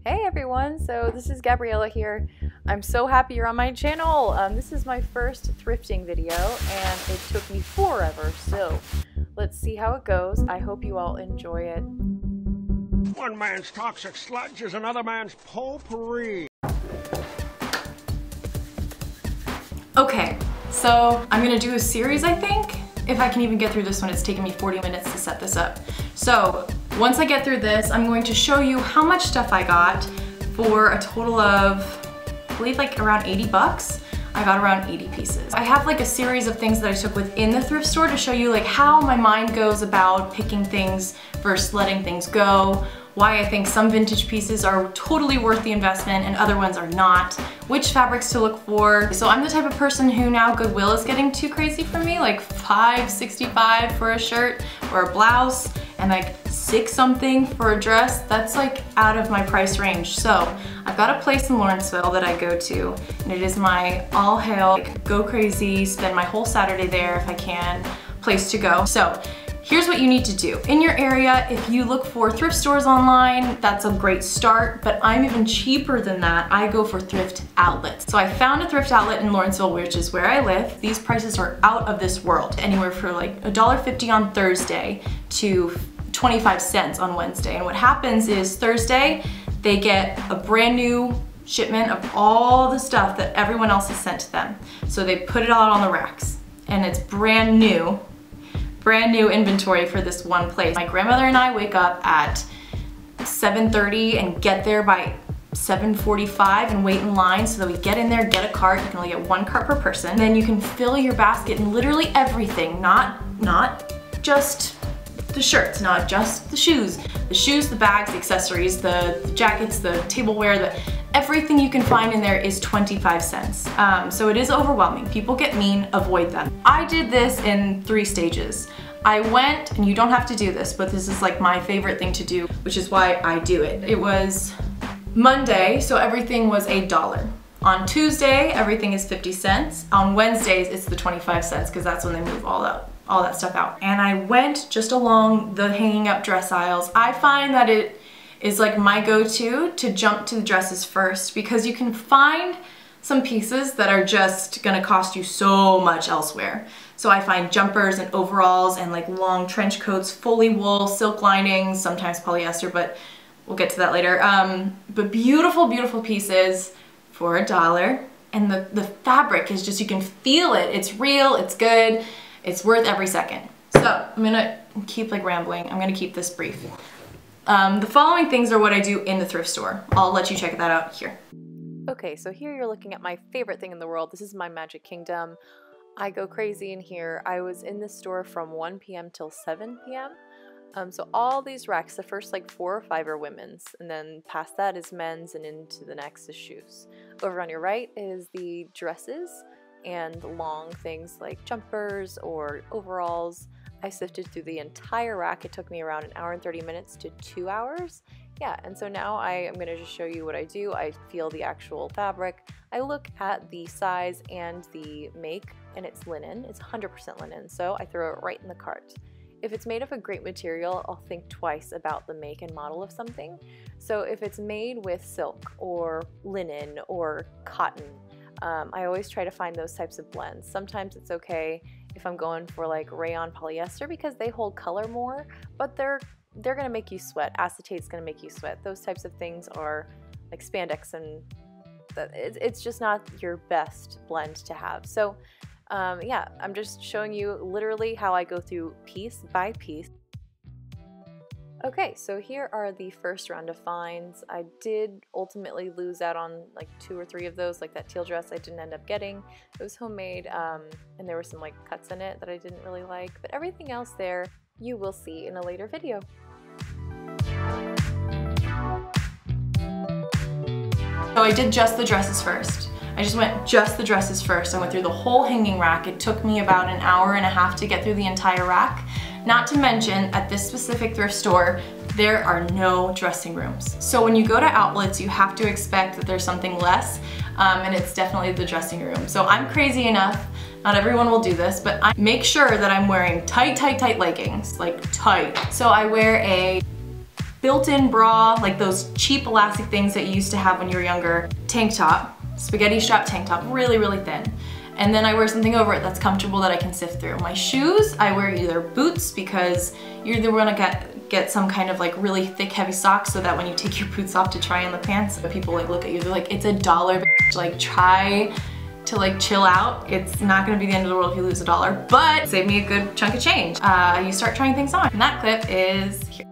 Hey everyone, so this is Gabriella here. I'm so happy you're on my channel. This is my first thrifting video and it took me forever, so let's see how it goes. I hope you all enjoy it. One man's toxic sludge is another man's potpourri. Okay, so I'm gonna do a series, I think. If I can even get through this one, it's taken me 40 minutes to set this up. So once I get through this, I'm going to show you how much stuff I got for a total of, I believe like around 80 bucks. I got around 80 pieces. I have like a series of things that I took within the thrift store to show you like how my mind goes about picking things versus letting things go, why I think some vintage pieces are totally worth the investment and other ones are not, which fabrics to look for. So I'm the type of person who now Goodwill is getting too crazy for me, like $5.65 for a shirt or a blouse and like $6 something for a dress. That's like out of my price range. So I've got a place in Lawrenceville that I go to and it is my all hail, like, go crazy, spend my whole Saturday there if I can, place to go. So here's what you need to do. In your area, if you look for thrift stores online, that's a great start, but I'm even cheaper than that. I go for thrift outlets. So I found a thrift outlet in Lawrenceville, which is where I live. These prices are out of this world. Anywhere from like $1.50 on Thursday to 25 cents on Wednesday. And what happens is Thursday, they get a brand new shipment of all the stuff that everyone else has sent to them. So they put it all on the racks and it's brand new inventory for this one place. My grandmother and I wake up at 7:30 and get there by 7:45 and wait in line so that we get in there, get a cart. You can only get one cart per person. Then you can fill your basket in literally everything, not just the shirts, not just the shoes. The shoes, the bags, the accessories, the jackets, the tableware, everything you can find in there is 25 cents. So it is overwhelming. People get mean, avoid them. I did this in 3 stages. I went, and you don't have to do this, but this is like my favorite thing to do, which is why I do it. It was Monday, so everything was $1. On Tuesday, everything is 50 cents. On Wednesdays, it's the 25 cents because that's when they move all that stuff out. And I went just along the hanging up dress aisles. I find that it is like my go-to to jump to the dresses first because you can find some pieces that are just gonna cost you so much elsewhere. So I find jumpers and overalls and like long trench coats, fully wool, silk linings, sometimes polyester, but we'll get to that later. But beautiful, beautiful pieces for $1. And the fabric is just, you can feel it. It's real, it's good, it's worth every second. So I'm gonna keep like rambling. I'm gonna keep this brief. The following things are what I do in the thrift store. I'll let you check that out here. Okay, so here you're looking at my favorite thing in the world. This is my magic kingdom. I go crazy in here. I was in this store from 1 p.m. till 7 p.m. So all these racks, the first like 4 or 5 are women's, and then past that is men's, and into the next is shoes. Over on your right is the dresses and long things like jumpers or overalls. I sifted through the entire rack. It took me around 1 hour and 30 minutes to 2 hours. Yeah, and so now I am going to just show you what I do. I feel the actual fabric. I look at the size and the make, and it's linen. It's 100% linen, so I throw it right in the cart. If it's made of a great material, I'll think twice about the make and model of something. So if it's made with silk or linen or cotton, I always try to find those types of blends. Sometimes it's okay if I'm going for like rayon polyester because they hold color more, but they're gonna make you sweat. Acetate's gonna make you sweat. Those types of things are like spandex, and it's just not your best blend to have. So yeah, I'm just showing you literally how I go through piece by piece. Okay, so here are the first round of finds. I did ultimately lose out on like 2 or 3 of those, like that teal dress I didn't end up getting. It was homemade, and there were some like cuts in it that I didn't really like, but everything else there you will see in a later video. So I did just the dresses first. I just went just the dresses first. I went through the whole hanging rack. It took me about 1.5 hours to get through the entire rack. Not to mention, at this specific thrift store, there are no dressing rooms. So when you go to outlets, you have to expect that there's something less, and it's definitely the dressing room. So I'm crazy enough, not everyone will do this, but I make sure that I'm wearing tight leggings, like tight. So I wear a built-in bra, like those cheap elastic things that you used to have when you were younger, tank top, spaghetti strap tank top, really, really thin. And then I wear something over it that's comfortable that I can sift through. My shoes, I wear either boots because you're either gonna get some kind of like really thick, heavy socks so that when you take your boots off to try on the pants, people like look at you, they're like, it's $1, like try to like chill out. It's not gonna be the end of the world if you lose $1, but save me a good chunk of change. You start trying things on. And that clip is here.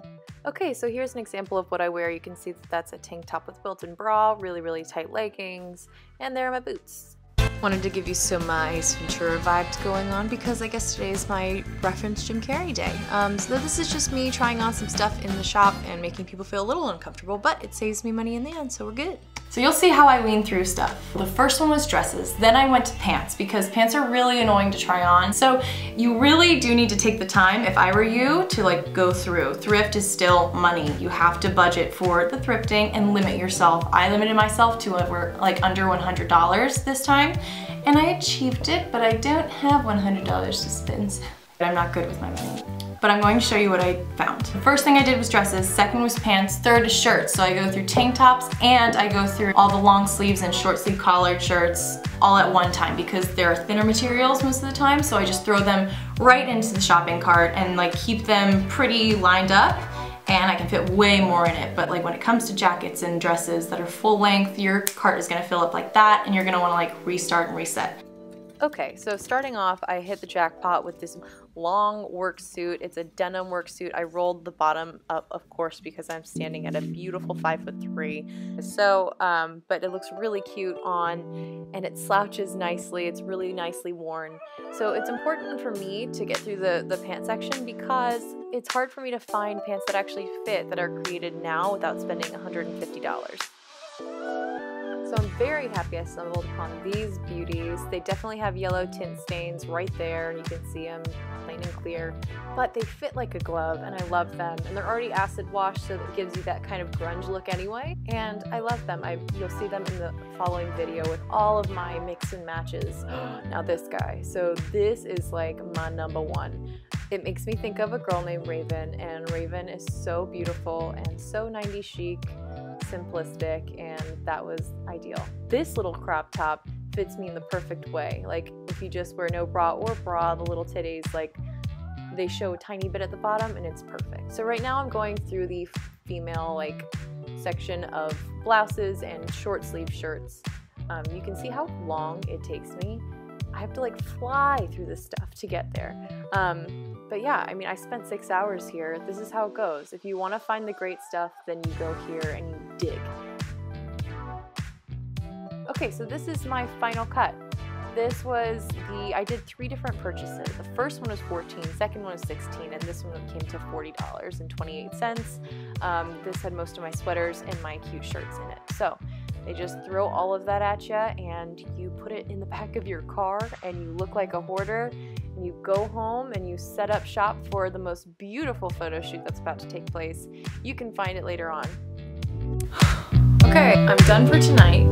Okay, so here's an example of what I wear. You can see that that's a tank top with built-in bra, really, really tight leggings, and there are my boots. Wanted to give you some Ace Ventura vibes going on because I guess today is my reference Jim Carrey day. So this is just me trying on some stuff in the shop and making people feel a little uncomfortable, but it saves me money in the end, so we're good. So you'll see how I wean through stuff. The first one was dresses, then I went to pants because pants are really annoying to try on. So you really do need to take the time, if I were you, to like go through. Thrift is still money. You have to budget for the thrifting and limit yourself. I limited myself to like under $100 this time, and I achieved it, but I don't have $100 to spend. I'm not good with my money. But I'm going to show you what I found. The first thing I did was dresses, second was pants, third is shirts. So I go through tank tops and I go through all the long sleeves and short sleeve collared shirts all at one time because they're thinner materials most of the time. So I just throw them right into the shopping cart and like keep them pretty lined up, and I can fit way more in it. But like when it comes to jackets and dresses that are full length, your cart is gonna fill up like that and you're gonna wanna like restart and reset. Okay, so starting off, I hit the jackpot with this long work suit. It's a denim work suit. I rolled the bottom up, of course, because I'm standing at a beautiful 5'3". So, but it looks really cute on, and it slouches nicely. It's really nicely worn. So it's important for me to get through the pant section because it's hard for me to find pants that actually fit, that are created now without spending $150. So I'm very happy I stumbled upon these beauties. They definitely have yellow tint stains right there. You can see them plain and clear, but they fit like a glove and I love them. And they're already acid washed, so that gives you that kind of grunge look anyway. And I love them. You'll see them in the following video with all of my mix and matches. Now this guy. So this is like my #1. It makes me think of a girl named Raven, and Raven is so beautiful and so 90s chic, simplistic, and that was ideal. This little crop top fits me in the perfect way. Like if you just wear no bra or bra, the little titties, like they show a tiny bit at the bottom and it's perfect. So right now I'm going through the female like section of blouses and short sleeve shirts. You can see how long it takes me. I have to like fly through this stuff to get there. But yeah, I mean, I spent 6 hours here. This is how it goes. If you want to find the great stuff, then you go here and you dig. Okay, so this is my final cut. This was I did 3 different purchases. The first one was $14, second one was $16, and this one came to $40.28. This had most of my sweaters and my cute shirts in it. So they just throw all of that at you and you put it in the back of your car and you look like a hoarder, and you go home and you set up shop for the most beautiful photo shoot that's about to take place. You can find it later on. Okay, I'm done for tonight,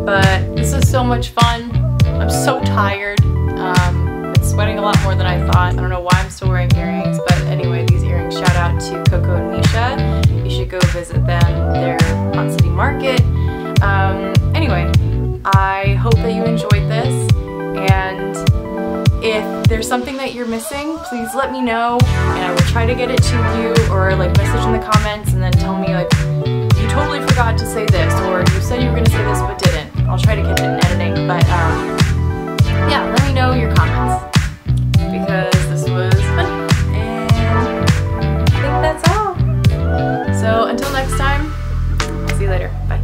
but this is so much fun. I'm so tired. Been sweating a lot more than I thought. I don't know why I'm still wearing earrings, but anyway, these earrings, shout out to Coco and Misha. You should go visit them. They're Hot City Market. Anyway, I hope that you enjoyed this, and if there's something that you're missing, please let me know, and I will try to get it to you, or like message in the comments and then tell me like, you totally forgot to say this, or you said you were gonna say this but didn't. I'll try to catch it in editing, but yeah, let me know your comments, because this was fun, and I think that's all. So until next time, I'll see you later. Bye.